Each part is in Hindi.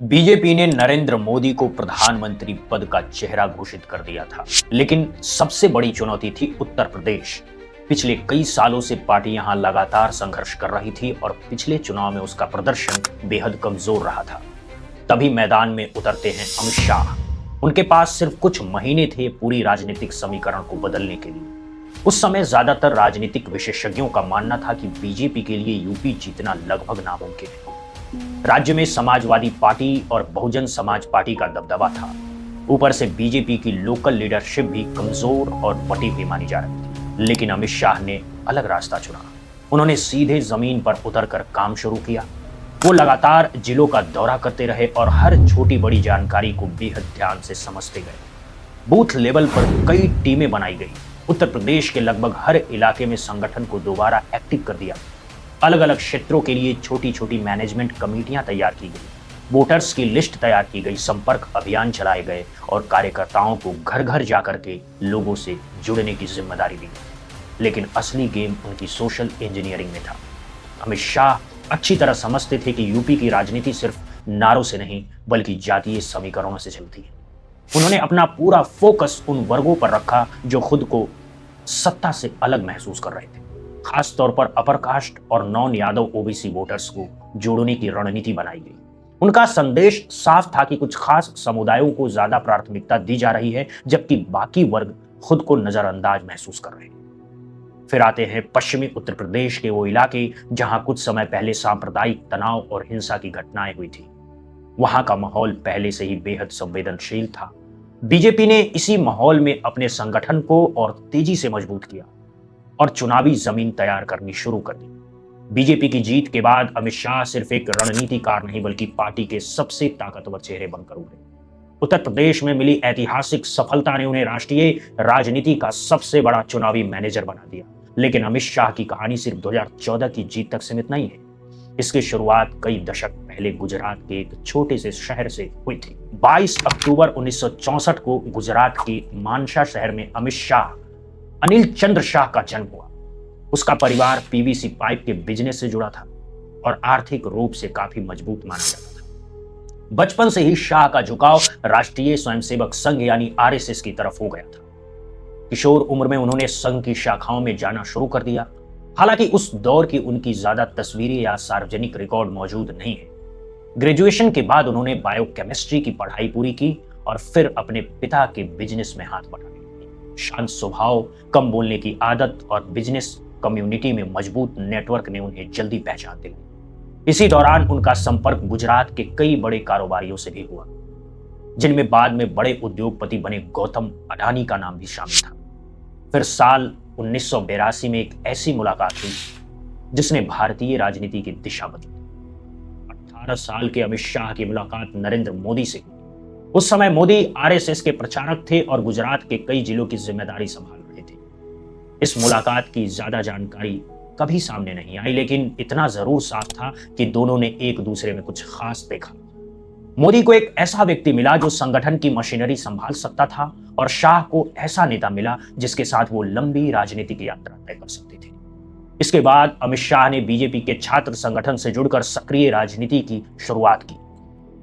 बीजेपी ने नरेंद्र मोदी को प्रधानमंत्री पद का चेहरा घोषित कर दिया था, लेकिन सबसे बड़ी चुनौती थी उत्तर प्रदेश। पिछले कई सालों से पार्टी यहां लगातार संघर्ष कर रही थी और पिछले चुनाव में उसका प्रदर्शन बेहद कमजोर रहा था। तभी मैदान में उतरते हैं अमित शाह। उनके पास सिर्फ कुछ महीने थे पूरी राजनीतिक समीकरण को बदलने के लिए। उस समय ज्यादातर राजनीतिक विशेषज्ञों का मानना था कि बीजेपी के लिए यूपी जीतना लगभग नामुमकिन है। राज्य में समाजवादी पार्टी और बहुजन समाज पार्टी का दबदबा था। ऊपर से बीजेपी की लोकल लीडरशिप भी कमजोर और बटी हुई मानी जा रही थी। लेकिन अमित शाह ने अलग रास्ता चुना। उन्होंने सीधे जमीन पर उतरकर काम शुरू किया। वो लगातार जिलों का दौरा करते रहे और हर छोटी बड़ी जानकारी को बेहद ध्यान से समझते गए। बूथ लेवल पर कई टीमें बनाई गई। उत्तर प्रदेश के लगभग हर इलाके में संगठन को दोबारा एक्टिव कर दिया। अलग अलग क्षेत्रों के लिए छोटी छोटी मैनेजमेंट कमेटियां तैयार की गई, वोटर्स की लिस्ट तैयार की गई, संपर्क अभियान चलाए गए और कार्यकर्ताओं को घर घर जाकर के लोगों से जुड़ने की जिम्मेदारी दी गई। लेकिन असली गेम उनकी सोशल इंजीनियरिंग में था। अमित शाह अच्छी तरह समझते थे कि यूपी की राजनीति सिर्फ नारों से नहीं बल्कि जातीय समीकरणों से चलती है। उन्होंने अपना पूरा फोकस उन वर्गों पर रखा जो खुद को सत्ता से अलग महसूस कर रहे थे। खास तौर पर अपर कास्ट और नॉन यादव ओबीसी वोटर्स को जोड़ने की रणनीति बनाई गई। उनका संदेश साफ था कि कुछ खास समुदायों को ज्यादा प्राथमिकता दी जा रही है, जबकि बाकी वर्ग खुद को नजरअंदाज महसूस कर रहे हैं। फिर आते हैं पश्चिमी उत्तर प्रदेश के वो इलाके जहां कुछ समय पहले सांप्रदायिक तनाव और हिंसा की घटनाएं हुई थी। वहां का माहौल पहले से ही बेहद संवेदनशील था। बीजेपी ने इसी माहौल में अपने संगठन को और तेजी से मजबूत किया और चुनावी जमीन तैयार करनी शुरू कर दी। बीजेपी की जीत के बाद अमित शाह सिर्फ एक रणनीतिकार नहीं बल्कि पार्टी के सबसे ताकतवर चेहरे बनकर उभरे। उत्तर प्रदेश में मिली ऐतिहासिक सफलता ने उन्हें राष्ट्रीय राजनीति का सबसे बड़ा चुनावी मैनेजर बना दिया। लेकिन अमित शाह की कहानी सिर्फ 2014 की जीत तक सीमित नहीं है। इसकी शुरुआत कई दशक पहले गुजरात के एक छोटे से शहर से हुई थी। 22 अक्टूबर 1964 को गुजरात के मानसा शहर में अमित शाह अनिल चंद्र शाह का जन्म हुआ। उसका परिवार पीवीसी पाइप के बिजनेस से जुड़ा था और आर्थिक रूप से काफी मजबूत माना जाता था। बचपन से ही शाह का झुकाव राष्ट्रीय स्वयंसेवक संघ यानी आरएसएस की तरफ हो गया था। किशोर उम्र में उन्होंने संघ की शाखाओं में जाना शुरू कर दिया। हालांकि उस दौर की उनकी ज्यादा तस्वीरें या सार्वजनिक रिकॉर्ड मौजूद नहीं है। ग्रेजुएशन के बाद उन्होंने बायोकेमिस्ट्री की पढ़ाई पूरी की और फिर अपने पिता के बिजनेस में हाथ बढ़ाया। शांत स्वभाव, कम बोलने की आदत और बिजनेस कम्युनिटी में मजबूत नेटवर्क ने उन्हें जल्दी पहचान ली। इसी दौरान उनका संपर्क गुजरात के कई बड़े कारोबारियों से भी हुआ, जिनमें बाद में बड़े उद्योगपति बने गौतम अडानी का नाम भी शामिल था। फिर साल 1982 में एक ऐसी मुलाकात हुई जिसने भारतीय राजनीति की दिशा बदली। 18 साल के अमित शाह की मुलाकात नरेंद्र मोदी से हुई। उस समय मोदी आरएसएस के प्रचारक थे और गुजरात के कई जिलों की जिम्मेदारी संभाल रहे थे। इस मुलाकात की ज्यादा जानकारी कभी सामने नहीं आई, लेकिन इतना जरूर साफ था कि दोनों ने एक दूसरे में कुछ खास देखा। मोदी को एक ऐसा व्यक्ति मिला जो संगठन की मशीनरी संभाल सकता था और शाह को ऐसा नेता मिला जिसके साथ वो लंबी राजनीतिक यात्रा तय कर सकते थे। इसके बाद अमित शाह ने बीजेपी के छात्र संगठन से जुड़कर सक्रिय राजनीति की शुरुआत की।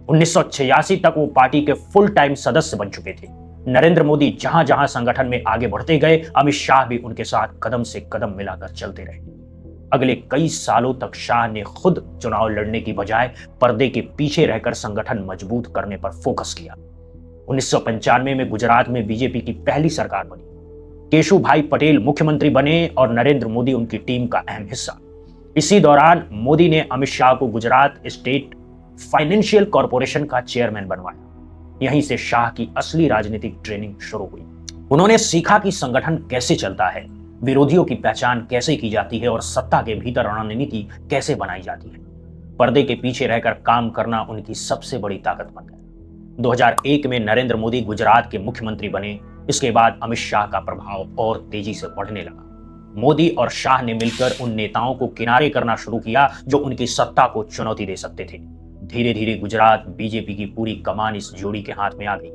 1986 तक वो पार्टी के फुल टाइम सदस्य बन चुके थे। नरेंद्र मोदी जहां जहां संगठन में आगे बढ़ते गए, अमित शाह भी उनके साथ कदम से कदम मिलाकर चलते रहे। अगले कई सालों तक शाह ने खुद चुनाव लड़ने की बजाय पर्दे के पीछे रहकर संगठन मजबूत करने पर फोकस किया। 1995 में गुजरात में बीजेपी की पहली सरकार बनी। केशुभाई पटेल मुख्यमंत्री बने और नरेंद्र मोदी उनकी टीम का अहम हिस्सा। इसी दौरान मोदी ने अमित शाह को गुजरात स्टेट फाइनेंशियल कॉरपोरेशन का चेयरमैन बनवाया। यहीं से शाह की असली राजनीतिक ट्रेनिंग शुरू हुई। उन्होंने सीखा कि संगठन कैसे चलता है, विरोधियों की पहचान कैसे की जाती है और सत्ता के भीतर रणनीति कैसे बनाई जाती है। पर्दे के पीछे रहकर काम करना उनकी सबसे बड़ी ताकत बन गया। 2001 में नरेंद्र मोदी गुजरात के मुख्यमंत्री बने। इसके बाद अमित शाह का प्रभाव और तेजी से बढ़ने लगा। मोदी और शाह ने मिलकर उन नेताओं को किनारे करना शुरू किया जो उनकी सत्ता को चुनौती दे सकते थे। धीरे धीरे गुजरात बीजेपी की पूरी कमान इस जोड़ी के हाथ में आ गई।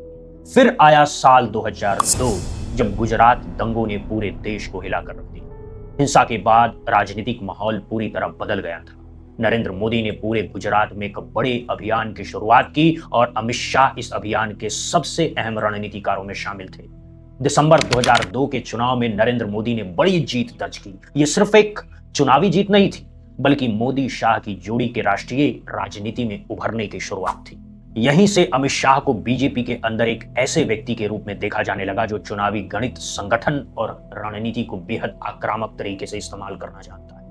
फिर आया साल 2002 जब गुजरात दंगों ने पूरे देश को हिलाकर रख दिया। हिंसा के बाद राजनीतिक माहौल पूरी तरह बदल गया था। नरेंद्र मोदी ने पूरे गुजरात में एक बड़े अभियान की शुरुआत की और अमित शाह इस अभियान के सबसे अहम रणनीतिकारों में शामिल थे। दिसंबर 2002 के चुनाव में नरेंद्र मोदी ने बड़ी जीत दर्ज की। यह सिर्फ एक चुनावी जीत नहीं थी, बल्कि मोदी शाह की जोड़ी के राष्ट्रीय राजनीति में उभरने की शुरुआत थी। यहीं से अमित शाह को बीजेपी के अंदर एक ऐसे व्यक्ति के रूप में देखा जाने लगा जो चुनावी गणित, संगठन और रणनीति को बेहद आक्रामक तरीके से इस्तेमाल करना जानता है।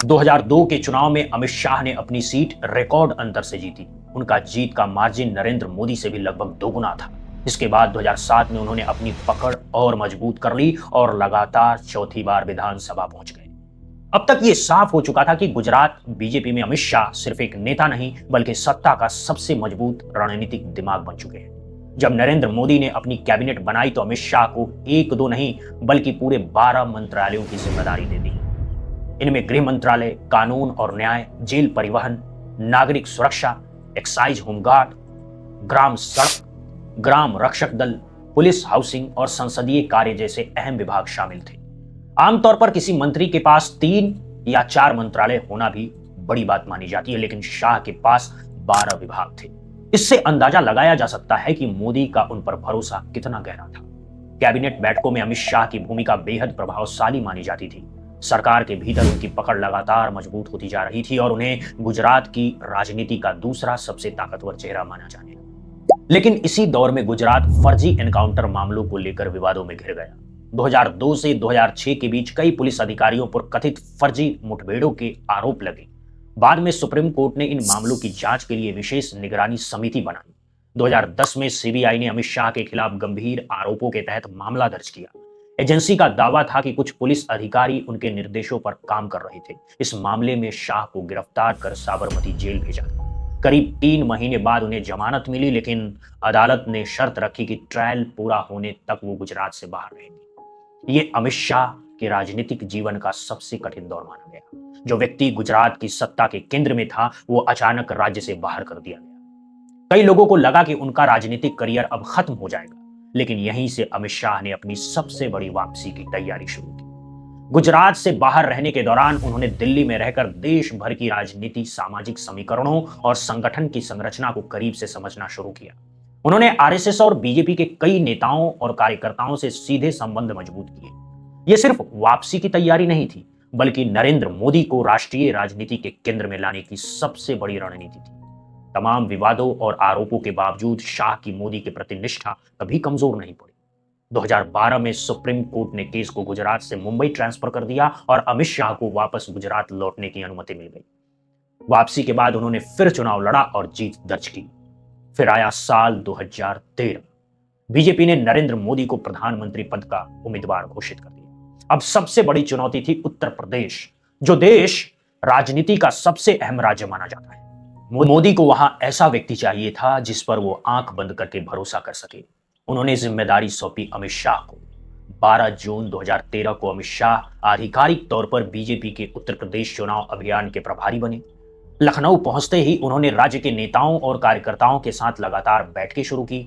2002 के चुनाव में अमित शाह ने अपनी सीट रिकॉर्ड अंतर से जीती। उनका जीत का मार्जिन नरेंद्र मोदी से भी लगभग दोगुना था। इसके बाद 2007 में उन्होंने अपनी पकड़ और मजबूत कर ली और लगातार चौथी बार विधानसभा पहुंच गए। अब तक ये साफ हो चुका था कि गुजरात बीजेपी में अमित शाह सिर्फ एक नेता नहीं, बल्कि सत्ता का सबसे मजबूत रणनीतिक दिमाग बन चुके हैं। जब नरेंद्र मोदी ने अपनी कैबिनेट बनाई तो अमित शाह को एक दो नहीं, बल्कि पूरे 12 मंत्रालयों की जिम्मेदारी दे दी। इनमें गृह मंत्रालय, कानून और न्याय, जेल परिवहन, नागरिक सुरक्षा, एक्साइज होमगार्ड, ग्राम सड़क, ग्राम रक्षक दल, पुलिस, हाउसिंग और संसदीय कार्य जैसे अहम विभाग शामिल थे। आमतौर पर किसी मंत्री के पास 3 या 4 मंत्रालय होना भी बड़ी बात मानी जाती है, लेकिन शाह के पास 12 विभाग थे। इससे अंदाजा लगाया जा सकता है कि मोदी का उन पर भरोसा कितना गहरा था। कैबिनेट बैठकों में अमित शाह की भूमिका बेहद प्रभावशाली मानी जाती थी। सरकार के भीतर उनकी पकड़ लगातार मजबूत होती जा रही थी और उन्हें गुजरात की राजनीति का दूसरा सबसे ताकतवर चेहरा माना जाने लगा। लेकिन इसी दौर में गुजरात फर्जी एनकाउंटर मामलों को लेकर विवादों में घिर गया। 2002 से 2006 के बीच कई पुलिस अधिकारियों पर कथित फर्जी मुठभेड़ों के आरोप लगे। बाद में सुप्रीम कोर्ट ने इन मामलों की जांच के लिए विशेष निगरानी समिति बनाई। 2010 में सीबीआई ने अमित शाह के खिलाफ गंभीर आरोपों के तहत मामला दर्ज किया। एजेंसी का दावा था कि कुछ पुलिस अधिकारी उनके निर्देशों पर काम कर रहे थे। इस मामले में शाह को गिरफ्तार कर साबरमती जेल भेजा गया। करीब 3 महीने बाद उन्हें जमानत मिली, लेकिन अदालत ने शर्त रखी कि ट्रायल पूरा होने तक वो गुजरात से बाहर रहेंगे। ये अमित शाह के राजनीतिक जीवन का सबसे कठिन दौर माना गया। जो व्यक्ति गुजरात की सत्ता के केंद्र में था, वो अचानक राज्य से बाहर कर दिया गया। कई लोगों को लगा कि उनका राजनीतिक करियर अब खत्म हो जाएगा, लेकिन यहीं से अमित शाह ने अपनी सबसे बड़ी वापसी की तैयारी शुरू की। गुजरात से बाहर रहने के दौरान उन्होंने दिल्ली में रहकर देश भर की राजनीति, सामाजिक समीकरणों और संगठन की संरचना को करीब से समझना शुरू किया। उन्होंने आरएसएस और बीजेपी के कई नेताओं और कार्यकर्ताओं से सीधे संबंध मजबूत किए। यह सिर्फ वापसी की तैयारी नहीं थी, बल्कि नरेंद्र मोदी को राष्ट्रीय राजनीति के केंद्र में लाने की सबसे बड़ी रणनीति थी। तमाम विवादों और आरोपों के बावजूद शाह की मोदी के प्रति निष्ठा कभी कमजोर नहीं पड़ी। 2012 में सुप्रीम कोर्ट ने केस को गुजरात से मुंबई ट्रांसफर कर दिया और अमित शाह को वापस गुजरात लौटने की अनुमति मिल गई। वापसी के बाद उन्होंने फिर चुनाव लड़ा और जीत दर्ज की। फिर आया साल 2013। बीजेपी ने नरेंद्र मोदी को प्रधानमंत्री पद का उम्मीदवार घोषित कर दिया। अब सबसे बड़ी चुनौती थी उत्तर प्रदेश, जो देश राजनीति का सबसे अहम राज्य माना जाता है। मोदी को वहां ऐसा व्यक्ति चाहिए था जिस पर वो आंख बंद करके भरोसा कर सके। उन्होंने जिम्मेदारी सौंपी अमित शाह को। 12 जून 2013 को अमित शाह आधिकारिक तौर पर बीजेपी के उत्तर प्रदेश चुनाव अभियान के प्रभारी बने। लखनऊ पहुंचते ही उन्होंने राज्य के नेताओं और कार्यकर्ताओं के साथ लगातार बैठकें शुरू की।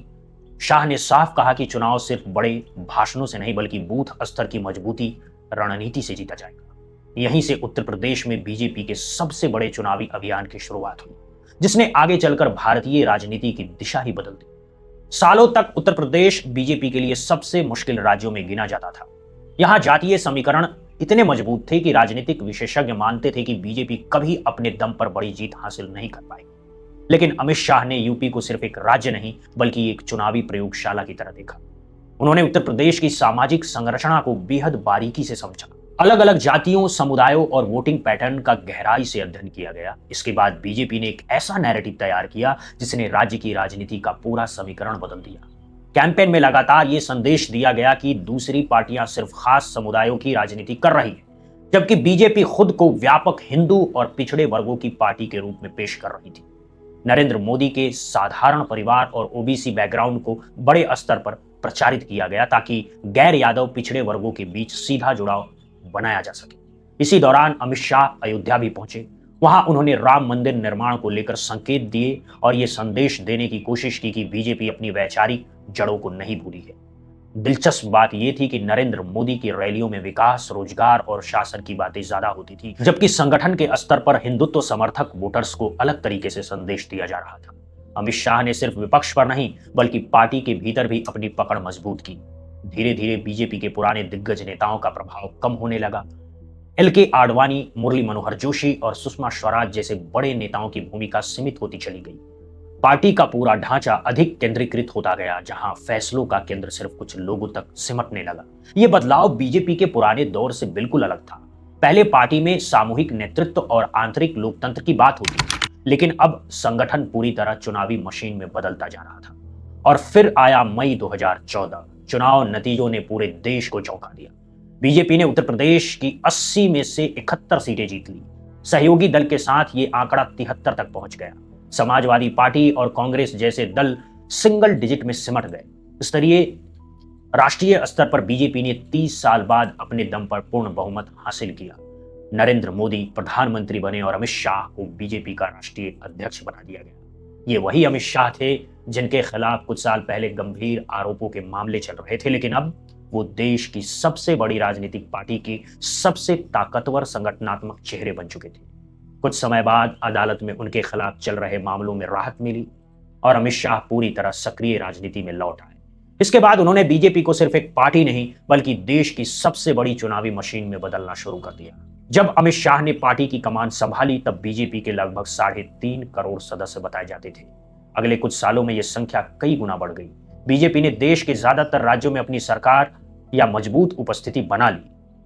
शाह ने साफ कहा कि चुनाव सिर्फ बड़े भाषणों से नहीं, बल्कि बूथ स्तर की मजबूती रणनीति से जीता जाएगा। यहीं से उत्तर प्रदेश में बीजेपी के सबसे बड़े चुनावी अभियान की शुरुआत हुई, जिसने आगे चलकर भारतीय राजनीति की दिशा ही बदल दी। सालों तक उत्तर प्रदेश बीजेपी के लिए सबसे मुश्किल राज्यों में गिना जाता था। यहां जातीय समीकरण इतने मजबूत थे कि राजनीतिक विशेषज्ञ मानते थे कि बीजेपी कभी अपने दम पर बड़ी जीत हासिल नहीं कर पाएगी। लेकिन अमित शाह ने यूपी को सिर्फ एक राज्य नहीं, बल्कि एक चुनावी प्रयोगशाला की तरह देखा। उन्होंने उत्तर प्रदेश की सामाजिक संरचना को बेहद बारीकी से समझा। अलग अलग जातियों, समुदायों और वोटिंग पैटर्न का गहराई से अध्ययन किया गया। इसके बाद बीजेपी ने एक ऐसा नैरेटिव तैयार किया जिसने राज्य की राजनीति का पूरा समीकरण बदल दिया। कैंपेन में लगातार ये संदेश दिया गया कि दूसरी पार्टियां सिर्फ खास समुदायों की राजनीति कर रही है, जबकि बीजेपी खुद को व्यापक हिंदू और पिछड़े वर्गों की पार्टी के रूप में पेश कर रही थी। नरेंद्र मोदी के साधारण परिवार और ओबीसी बैकग्राउंड को बड़े स्तर पर प्रचारित किया गया ताकि गैर यादव पिछड़े वर्गों के बीच सीधा जुड़ाव बनाया जा सके। इसी दौरान अमित शाह अयोध्या भी पहुंचे। वहां उन्होंने राम मंदिर निर्माण को लेकर संकेत दिए और यह संदेश देने की कोशिश की कि बीजेपी अपनी वैचारिक जड़ों को नहीं भूली है। दिलचस्प बात यह थी कि नरेंद्र मोदी की रैलियों में विकास, रोजगार और शासन की बातें ज्यादा होती थी, जबकि संगठन के स्तर पर हिंदुत्व समर्थक वोटर्स को अलग तरीके से संदेश दिया जा रहा था। अमित शाह ने सिर्फ विपक्ष पर नहीं बल्कि पार्टी के भीतर भी अपनी पकड़ मजबूत की। धीरे धीरे बीजेपी के पुराने दिग्गज नेताओं का प्रभाव कम होने लगा। एल.के. आडवाणी, मुरली मनोहर जोशी और सुषमा स्वराज जैसे बड़े नेताओं की भूमिका सीमित होती चली गई। पार्टी का पूरा ढांचा अधिक केंद्रीकृत होता गया, जहां फैसलों का केंद्र सिर्फ कुछ लोगों तक सिमटने लगा। यह बदलाव बीजेपी के पुराने दौर से बिल्कुल अलग था। पहले पार्टी में सामूहिक नेतृत्व और आंतरिक लोकतंत्र की बात होती थी, लेकिन अब संगठन पूरी तरह चुनावी मशीन में बदलता जा रहा था। और फिर आया मई 2014। चुनाव नतीजों ने पूरे देश को चौंका दिया। बीजेपी ने उत्तर प्रदेश की 80 में से 71 सीटें जीत ली। सहयोगी दल के साथ ये आंकड़ा 73 तक पहुंच गया। समाजवादी पार्टी और कांग्रेस जैसे दल सिंगल डिजिट में सिमट गए। स्तरीय राष्ट्रीय स्तर पर बीजेपी ने 30 साल बाद अपने दम पर पूर्ण बहुमत हासिल किया। नरेंद्र मोदी प्रधानमंत्री बने और अमित शाह को बीजेपी का राष्ट्रीय अध्यक्ष बना दिया गया। ये वही अमित शाह थे जिनके खिलाफ कुछ साल पहले गंभीर आरोपों के मामले चल रहे थे, लेकिन अब वो देश की सबसे बड़ी राजनीतिक पार्टी के सबसे ताकतवर संगठनात्मक चेहरे बन चुके थे। कुछ समय बाद अदालत में उनके खिलाफ चल रहे मामलों में राहत मिली और अमित शाह पूरी तरह सक्रिय राजनीति में लौट आए। इसके बाद उन्होंने बीजेपी को सिर्फ एक पार्टी नहीं बल्कि देश की सबसे बड़ी चुनावी मशीन में बदलना शुरू कर दिया। जब अमित शाह ने पार्टी की कमान संभाली तब बीजेपी के लगभग 3.5 करोड़ सदस्य बताए जाते थे। अगले कुछ सालों में यह संख्या कई गुना बढ़ गई। बीजेपी ने देश के ज्यादातर राज्यों में अपनी सरकार या मजबूत उपस्थिति बना ली।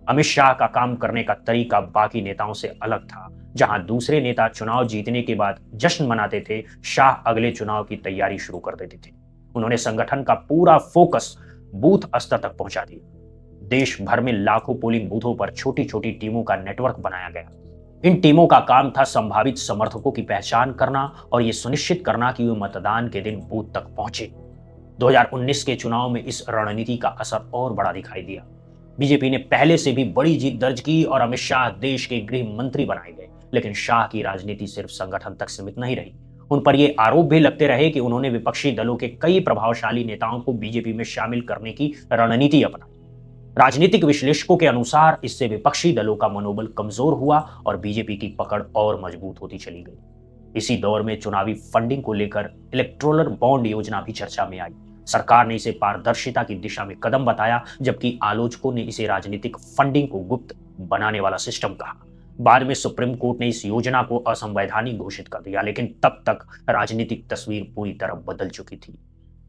अमित शाह का काम करने का तरीका बाकी नेताओं से अलग था। जहां दूसरे नेता चुनाव जीतने के बाद जश्न मनाते थे, शाह अगले चुनाव की तैयारी शुरू कर देते थे। उन्होंने संगठन का पूरा फोकस बूथ स्तर तक पहुंचा दिया। देश भर में लाखों पोलिंग बूथों पर छोटी छोटी टीमों का नेटवर्क बनाया गया। इन टीमों का काम था संभावित समर्थकों की पहचान करना और यह सुनिश्चित करना कि वे मतदान के दिन बूथ तक पहुंचे। 2019 के चुनाव में इस रणनीति का असर और बड़ा दिखाई दिया। बीजेपी ने पहले से भी बड़ी जीत दर्ज की और अमित शाह देश के गृह मंत्री बनाए गए, लेकिन शाह की राजनीति सिर्फ संगठन तक सीमित नहीं रही। उन पर यह आरोप भी लगते रहे कि उन्होंने विपक्षी दलों के कई प्रभावशाली नेताओं को बीजेपी में शामिल करने की रणनीति अपनाई। राजनीतिक विश्लेषकों के अनुसार इससे विपक्षी दलों का मनोबल कमजोर हुआ और बीजेपी की पकड़ और मजबूत होती चली गई। इसी दौर में चुनावी फंडिंग को लेकर इलेक्टोरल बॉन्ड योजना भी चर्चा में आई। सरकार ने इसे पारदर्शिता की दिशा में कदम बताया, जबकि आलोचकों ने इसे राजनीतिक फंडिंग को गुप्त बनाने वाला सिस्टम कहा। बाद में सुप्रीम कोर्ट ने इस योजना को असंवैधानिक घोषित कर दिया, लेकिन तब तक राजनीतिक तस्वीर पूरी तरह बदल चुकी थी।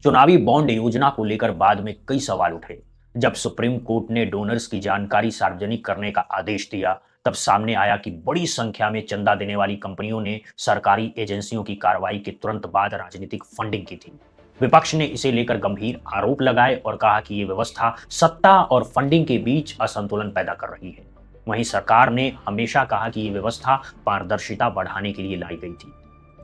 चुनावी बॉन्ड योजना को लेकर बाद में कई सवाल उठे। जब सुप्रीम कोर्ट ने डोनर्स की जानकारी सार्वजनिक करने का आदेश दिया, तब सामने आया कि बड़ी संख्या में चंदा देने वाली कंपनियों ने सरकारी एजेंसियों की कार्रवाई के तुरंत बाद राजनीतिक फंडिंग की थी। विपक्ष ने इसे लेकर गंभीर आरोप लगाए और कहा कि यह व्यवस्था सत्ता और फंडिंग के बीच असंतुलन पैदा कर रही है। वहीं सरकार ने हमेशा कहा कि यह व्यवस्था पारदर्शिता बढ़ाने के लिए लाई गई थी।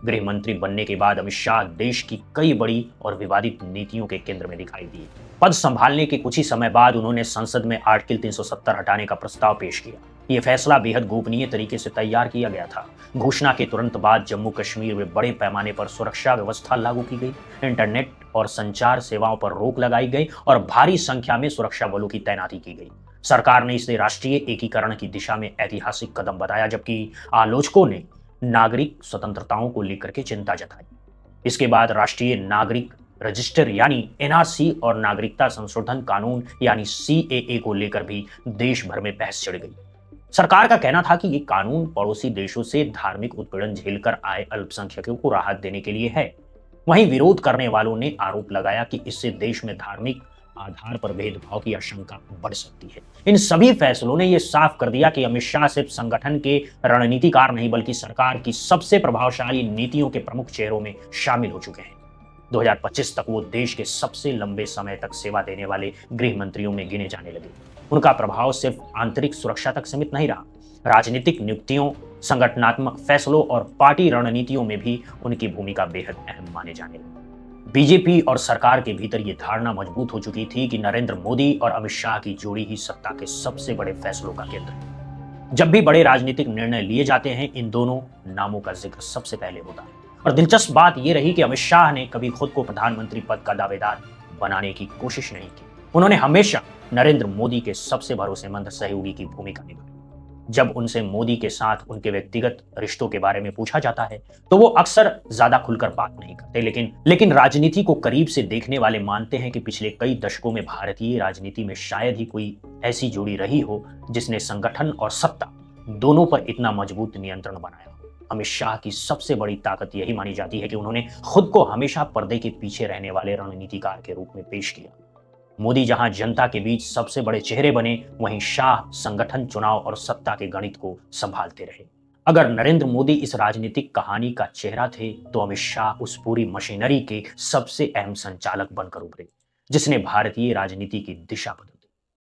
गृह मंत्री बनने के बाद अमित शाह देश की कई बड़ी और विवादित नीतियों के केंद्र में दिखाई दिए। पद संभालने के कुछ ही समय बाद उन्होंने संसद में आर्टिकल 370 हटाने का प्रस्ताव पेश किया। यह फैसला बेहद गोपनीय तरीके से तैयार किया गया था। घोषणा के तुरंत बाद जम्मू कश्मीर में बड़े पैमाने पर सुरक्षा व्यवस्था लागू की गई। इंटरनेट और संचार सेवाओं पर रोक लगाई गई और भारी संख्या में सुरक्षा बलों की तैनाती की गई। सरकार ने इसे राष्ट्रीय एकीकरण की दिशा में ऐतिहासिक कदम बताया, जबकि आलोचकों ने नागरिक स्वतंत्रताओं को लेकर के चिंता जताई। इसके बाद राष्ट्रीय नागरिक रजिस्टर यानी एनआरसी और नागरिकता संशोधन कानून यानी सीएए को लेकर भी देश भर में बहस छिड़ गई। सरकार का कहना था कि ये कानून पड़ोसी देशों से धार्मिक उत्पीड़न झेलकर आए अल्पसंख्यकों को राहत देने के लिए है। वहीं विरोध करने वालों ने आरोप लगाया कि इससे देश में धार्मिक आधार पर भेदभाव की आशंका बढ़ सकती है। इन सभी फैसलों ने यह साफ कर दिया कि अमित शाह सिर्फ संगठन के रणनीतिकार नहीं बल्कि सरकार की सबसे प्रभावशाली नीतियों के प्रमुख चेहरों में शामिल हो चुके हैं। 2025 तक वो देश के सबसे लंबे समय तक सेवा देने वाले गृह मंत्रियों में गिने जाने लगे। उनका प्रभाव सिर्फ आंतरिक सुरक्षा तक सीमित नहीं रहा, राजनीतिक नियुक्तियों, संगठनात्मक फैसलों और पार्टी रणनीतियों में भी उनकी भूमिका बेहद अहम माने जाने लगी। बीजेपी और सरकार के भीतर यह धारणा मजबूत हो चुकी थी कि नरेंद्र मोदी और अमित शाह की जोड़ी ही सत्ता के सबसे बड़े फैसलों का केंद्र है। जब भी बड़े राजनीतिक निर्णय लिए जाते हैं, इन दोनों नामों का जिक्र सबसे पहले होता है। और दिलचस्प बात यह रही कि अमित शाह ने कभी खुद को प्रधानमंत्री पद का दावेदार बनाने की कोशिश नहीं की। उन्होंने हमेशा नरेंद्र मोदी के सबसे भरोसेमंद सहयोगी की भूमिका निभाई। जब उनसे मोदी के साथ उनके व्यक्तिगत रिश्तों के बारे में पूछा जाता है तो वो अक्सर ज्यादा खुलकर बात नहीं करते, लेकिन राजनीति को करीब से देखने वाले मानते हैं कि पिछले कई दशकों में भारतीय राजनीति में शायद ही कोई ऐसी जोड़ी रही हो जिसने संगठन और सत्ता दोनों पर इतना मजबूत नियंत्रण बनाया हो। अमित शाह की सबसे बड़ी ताकत यही मानी जाती है कि उन्होंने खुद को हमेशा पर्दे के पीछे रहने वाले रणनीतिकार के रूप में पेश किया। मोदी जहां जनता के बीच सबसे बड़े चेहरे बने, वहीं शाह संगठन, चुनाव और सत्ता के गणित को संभालते रहे। अगर नरेंद्र मोदी इस राजनीतिक कहानी का चेहरा थे तो अमित शाह उस पूरी मशीनरी के सबसे अहम संचालक बनकर उभरे जिसने भारतीय राजनीति की दिशा बदली।